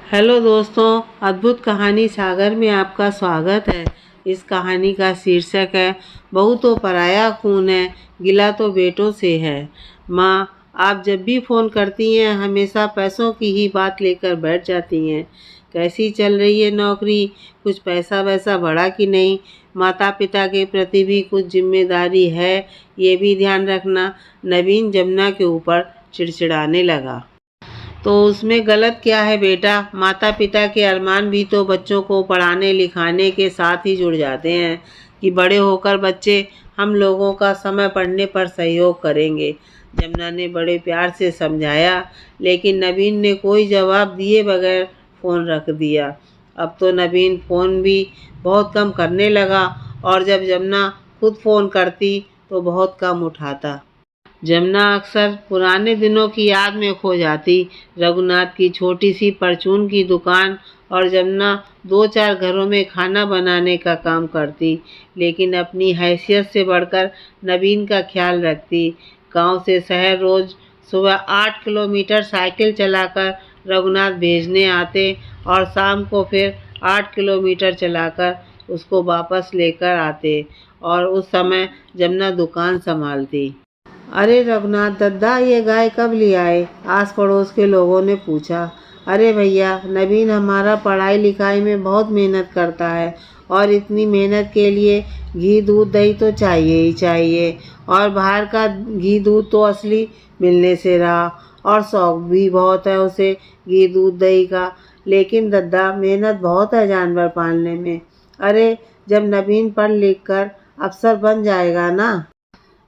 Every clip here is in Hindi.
हेलो दोस्तों, अद्भुत कहानी सागर में आपका स्वागत है। इस कहानी का शीर्षक है बहू तो पराया खून है, गिला तो बेटों से है। माँ, आप जब भी फ़ोन करती हैं हमेशा पैसों की ही बात लेकर बैठ जाती हैं। कैसी चल रही है नौकरी? कुछ पैसा वैसा बढ़ा कि नहीं? माता पिता के प्रति भी कुछ जिम्मेदारी है, ये भी ध्यान रखना। नवीन जमुना के ऊपर चिड़चिड़ाने लगा। तो उसमें गलत क्या है बेटा? माता पिता के अरमान भी तो बच्चों को पढ़ाने लिखाने के साथ ही जुड़ जाते हैं कि बड़े होकर बच्चे हम लोगों का समय पढ़ने पर सहयोग करेंगे। जमुना ने बड़े प्यार से समझाया, लेकिन नवीन ने कोई जवाब दिए बगैर फ़ोन रख दिया। अब तो नवीन फ़ोन भी बहुत कम करने लगा और जब जमुना खुद फ़ोन करती तो बहुत कम उठाता। जमुना अक्सर पुराने दिनों की याद में खो जाती। रघुनाथ की छोटी सी परचून की दुकान और जमुना 2-4 घरों में खाना बनाने का काम करती, लेकिन अपनी हैसियत से बढ़कर नवीन का ख्याल रखती। गांव से शहर रोज सुबह 8 किलोमीटर साइकिल चलाकर रघुनाथ भेजने आते और शाम को फिर 8 किलोमीटर चलाकर उसको वापस लेकर आते, और उस समय जमुना दुकान संभालती। अरे रघुनाथ दद्दा, ये गाय कब ले आए? आस पड़ोस के लोगों ने पूछा। अरे भैया, नवीन हमारा पढ़ाई लिखाई में बहुत मेहनत करता है और इतनी मेहनत के लिए घी दूध दही तो चाहिए ही चाहिए, और बाहर का घी दूध तो असली मिलने से रहा, और शौक भी बहुत है उसे घी दूध दही का। लेकिन दद्दा, मेहनत बहुत है जानवर पालने में। अरे, जब नवीन पढ़ लिख कर अफसर बन जाएगा ना,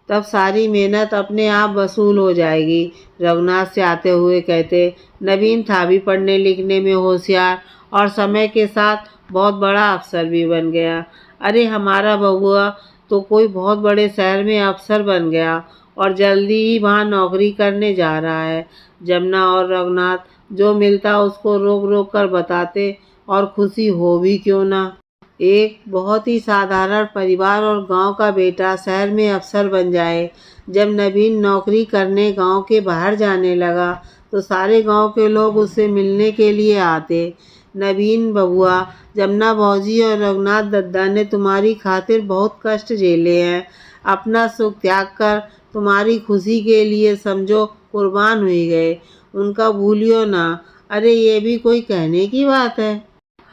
तब सारी मेहनत अपने आप वसूल हो जाएगी। रघुनाथ से आते हुए कहते, नवीन था भी पढ़ने लिखने में होशियार और समय के साथ बहुत बड़ा अफसर भी बन गया। अरे हमारा बबुआ तो कोई बहुत बड़े शहर में अफसर बन गया और जल्दी ही वहाँ नौकरी करने जा रहा है। जमुना और रघुनाथ जो मिलता उसको रोक रोक कर बताते, और खुशी हो भी क्यों ना। एक बहुत ही साधारण परिवार और गांव का बेटा शहर में अफसर बन जाए। जब नवीन नौकरी करने गांव के बाहर जाने लगा तो सारे गांव के लोग उससे मिलने के लिए आते। नवीन बबुआ, जमुना भौजी और रघुनाथ दद्दा ने तुम्हारी खातिर बहुत कष्ट झेले हैं। अपना सुख त्याग कर तुम्हारी खुशी के लिए समझो कुर्बान हुए गए। उनका भूलियो ना। अरे ये भी कोई कहने की बात है?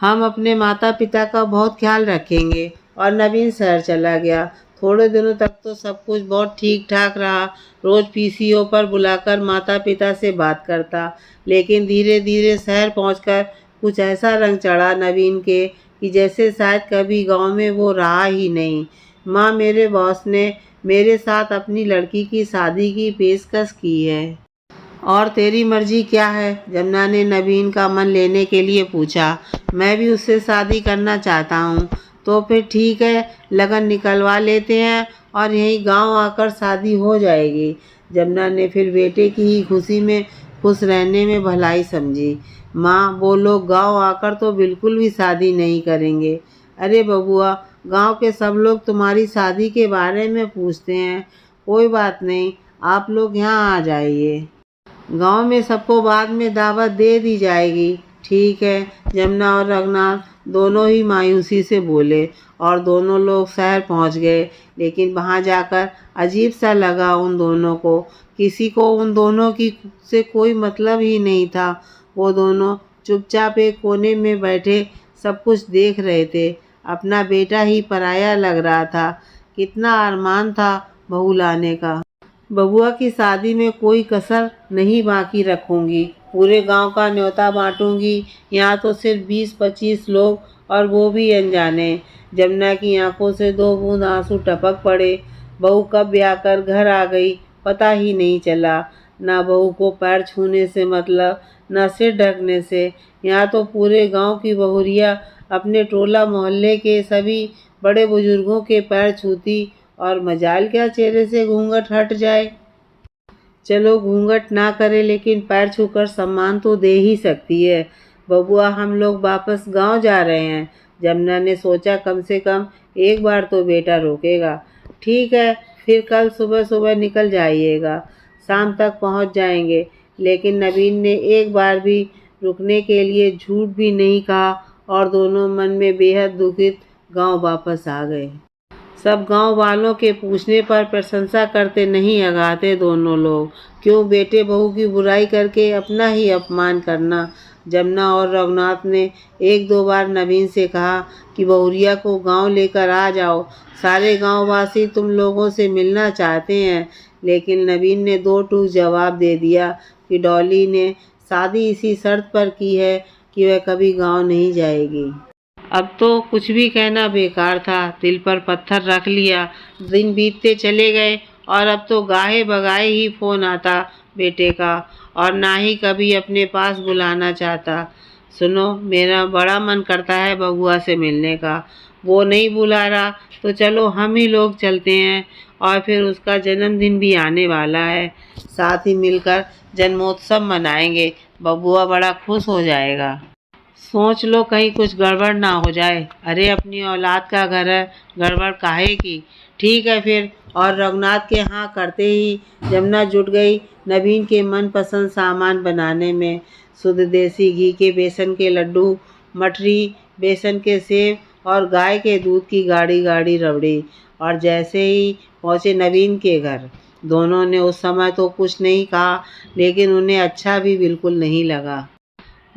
हम अपने माता पिता का बहुत ख्याल रखेंगे। और नवीन शहर चला गया। थोड़े दिनों तक तो सब कुछ बहुत ठीक ठाक रहा। रोज पीसीओ पर बुलाकर माता पिता से बात करता, लेकिन धीरे धीरे शहर पहुंचकर कुछ ऐसा रंग चढ़ा नवीन के कि जैसे शायद कभी गांव में वो रहा ही नहीं। माँ, मेरे बॉस ने मेरे साथ अपनी लड़की की शादी की पेशकश की है। और तेरी मर्जी क्या है? जमुना ने नवीन का मन लेने के लिए पूछा। मैं भी उससे शादी करना चाहता हूँ। तो फिर ठीक है, लगन निकलवा लेते हैं और यहीं गांव आकर शादी हो जाएगी। जमुना ने फिर बेटे की ही खुशी में खुश रहने में भलाई समझी। माँ, वो लोग गांव आकर तो बिल्कुल भी शादी नहीं करेंगे। अरे बबुआ, गांव के सब लोग तुम्हारी शादी के बारे में पूछते हैं। कोई बात नहीं, आप लोग यहाँ आ जाइए। गांव में सबको बाद में दावत दे दी जाएगी। ठीक है, जमुना और रघुनाथ दोनों ही मायूसी से बोले और दोनों लोग शहर पहुंच गए। लेकिन वहां जाकर अजीब सा लगा उन दोनों को। किसी को उन दोनों की से कोई मतलब ही नहीं था। वो दोनों चुपचाप एक कोने में बैठे सब कुछ देख रहे थे। अपना बेटा ही पराया लग रहा था। कितना अरमान था बहू लाने का। बबुआ की शादी में कोई कसर नहीं बाकी रखूंगी। पूरे गांव का न्योता बांटूंगी। यहाँ तो सिर्फ 20-25 लोग, और वो भी अनजाने। जमुना की आंखों से 2 बूंद आंसू टपक पड़े। बहू कब ब्याह कर घर आ गई पता ही नहीं चला। ना बहू को पैर छूने से मतलब, ना सिर ढकने से। यहाँ तो पूरे गांव की बहुरिया अपने टोला मोहल्ले के सभी बड़े बुजुर्गों के पैर छूती, और मजाल क्या चेहरे से घूंघट हट जाए। चलो घूंघट ना करे, लेकिन पैर छूकर सम्मान तो दे ही सकती है। बबुआ, हम लोग वापस गांव जा रहे हैं। जमुना ने सोचा कम से कम एक बार तो बेटा रोकेगा। ठीक है, फिर कल सुबह सुबह निकल जाइएगा। शाम तक पहुंच जाएंगे। लेकिन नवीन ने एक बार भी रुकने के लिए झूठ भी नहीं कहा और दोनों मन में बेहद दुखित गांव वापस आ गए। सब गांव वालों के पूछने पर प्रशंसा करते नहीं अगाते दोनों लोग। क्यों बेटे बहू की बुराई करके अपना ही अपमान करना। जमुना और रघुनाथ ने एक दो बार नवीन से कहा कि बहुरिया को गांव लेकर आ जाओ, सारे गांववासी तुम लोगों से मिलना चाहते हैं। लेकिन नवीन ने दो टूक जवाब दे दिया कि डॉली ने शादी इसी शर्त पर की है कि वह कभी गांव नहीं जाएगी। अब तो कुछ भी कहना बेकार था, दिल पर पत्थर रख लिया। दिन बीतते चले गए और अब तो गाहे बगाए ही फ़ोन आता बेटे का, और ना ही कभी अपने पास बुलाना चाहता। सुनो, मेरा बड़ा मन करता है बबुआ से मिलने का। वो नहीं बुला रहा तो चलो हम ही लोग चलते हैं, और फिर उसका जन्मदिन भी आने वाला है, साथ ही मिलकर जन्मोत्सव मनाएंगे। बबुआ बड़ा खुश हो जाएगा। सोच लो कहीं कुछ गड़बड़ ना हो जाए। अरे अपनी औलाद का घर है, गड़बड़ काहे की। ठीक है फिर। और रघुनाथ के हाँ करते ही जमुना जुट गई नवीन के मनपसंद सामान बनाने में। शुद्ध देसी घी के बेसन के लड्डू, मठरी, बेसन के सेव और गाय के दूध की गाढ़ी गाढ़ी रबड़ी। और जैसे ही पहुँचे नवीन के घर, दोनों ने उस समय तो कुछ नहीं कहा, लेकिन उन्हें अच्छा भी बिल्कुल नहीं लगा।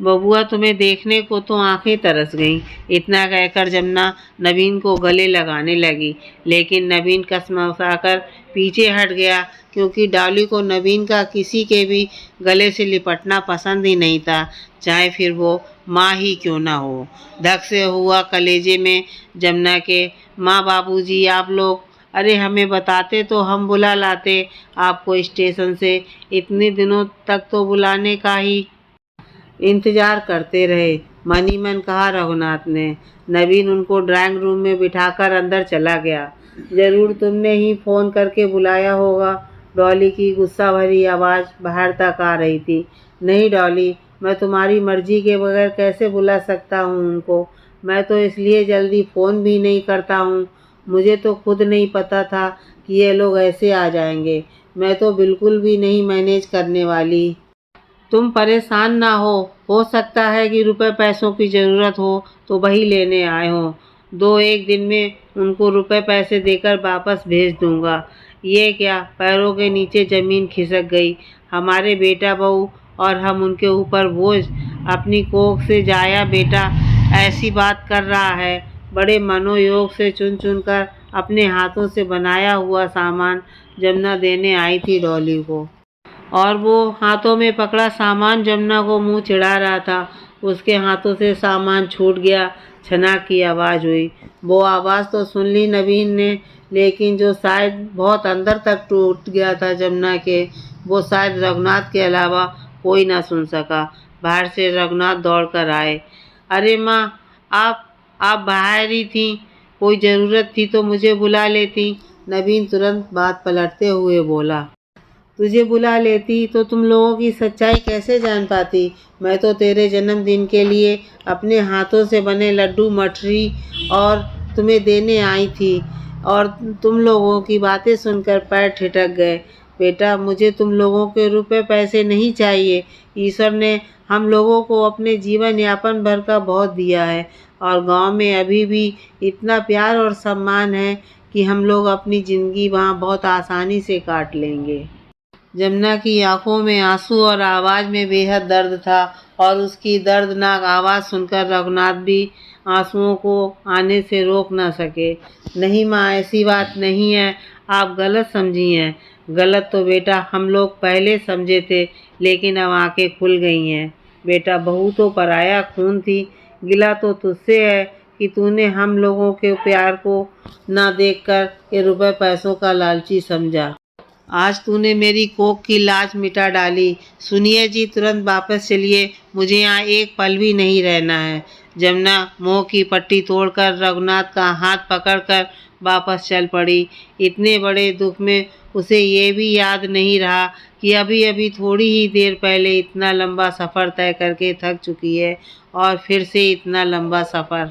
बबुआ तुम्हें देखने को तो आंखें तरस गईं। इतना कहकर जमुना नवीन को गले लगाने लगी, लेकिन नवीन कसमसाकर पीछे हट गया, क्योंकि डॉली को नवीन का किसी के भी गले से लिपटना पसंद ही नहीं था, चाहे फिर वो माँ ही क्यों ना हो। धक से हुआ कलेजे में जमुना के। माँ बाबूजी आप लोग, अरे हमें बताते तो हम बुला लाते आपको स्टेशन से। इतने दिनों तक तो बुलाने का ही इंतजार करते रहे, मन ही मन कहा रघुनाथ ने। नवीन उनको ड्राइंग रूम में बिठाकर अंदर चला गया। जरूर तुमने ही फ़ोन करके बुलाया होगा, डॉली की गुस्सा भरी आवाज़ बाहर तक आ रही थी। नहीं डॉली, मैं तुम्हारी मर्जी के बगैर कैसे बुला सकता हूँ उनको। मैं तो इसलिए जल्दी फ़ोन भी नहीं करता हूँ, मुझे तो खुद नहीं पता था कि ये लोग ऐसे आ जाएंगे। मैं तो बिल्कुल भी नहीं मैनेज करने वाली। तुम परेशान ना हो सकता है कि रुपए पैसों की ज़रूरत हो तो वही लेने आए हो। दो एक दिन में उनको रुपए पैसे देकर वापस भेज दूंगा। ये क्या, पैरों के नीचे ज़मीन खिसक गई। हमारे बेटा बहू और हम उनके ऊपर बोझ। अपनी कोख से जाया बेटा ऐसी बात कर रहा है। बड़े मनोयोग से चुन चुन कर अपने हाथों से बनाया हुआ सामान जमुना देने आई थी डॉली को, और वो हाथों में पकड़ा सामान जमुना को मुंह चिढ़ा रहा था। उसके हाथों से सामान छूट गया। छनाक की आवाज़ हुई। वो आवाज़ तो सुन ली नवीन ने, लेकिन जो शायद बहुत अंदर तक टूट गया था जमुना के, वो शायद रघुनाथ के अलावा कोई ना सुन सका। बाहर से रघुनाथ दौड़ कर आए। अरे माँ, आप बाहर ही थी, कोई ज़रूरत थी तो मुझे बुला लेती। नवीन तुरंत बात पलटते हुए बोला। तुझे बुला लेती तो तुम लोगों की सच्चाई कैसे जान पाती। मैं तो तेरे जन्मदिन के लिए अपने हाथों से बने लड्डू, मठरी और तुम्हें देने आई थी, और तुम लोगों की बातें सुनकर पैर ठिठक गए। बेटा, मुझे तुम लोगों के रुपए पैसे नहीं चाहिए। ईश्वर ने हम लोगों को अपने जीवन यापन भर का बहुत दिया है, और गांव में अभी भी इतना प्यार और सम्मान है कि हम लोग अपनी ज़िंदगी वहाँ बहुत आसानी से काट लेंगे। जमुना की आंखों में आंसू और आवाज़ में बेहद दर्द था, और उसकी दर्दनाक आवाज़ सुनकर रघुनाथ भी आंसुओं को आने से रोक न सके। नहीं माँ, ऐसी बात नहीं है, आप गलत समझी हैं। गलत तो बेटा हम लोग पहले समझे थे, लेकिन अब आंखें खुल गई हैं। बेटा, बहू तो पराया खून थी। गिला तो तुझसे है कि तूने हम लोगों के प्यार को ना देखकर ये रुपए पैसों का लालची समझा। आज तूने मेरी कोख की लाज मिटा डाली। सुनिए जी, तुरंत वापस चलिए, मुझे यहाँ एक पल भी नहीं रहना है। जमुना मोह की पट्टी तोड़कर रघुनाथ का हाथ पकड़कर वापस चल पड़ी। इतने बड़े दुख में उसे ये भी याद नहीं रहा कि अभी अभी थोड़ी ही देर पहले इतना लंबा सफ़र तय करके थक चुकी है, और फिर से इतना लंबा सफ़र।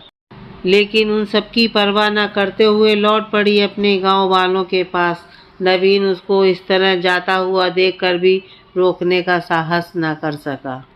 लेकिन उन सबकी परवाह न करते हुए लौट पड़ी अपने गांव वालों के पास। नवीन उसको इस तरह जाता हुआ देखकर भी रोकने का साहस न कर सका।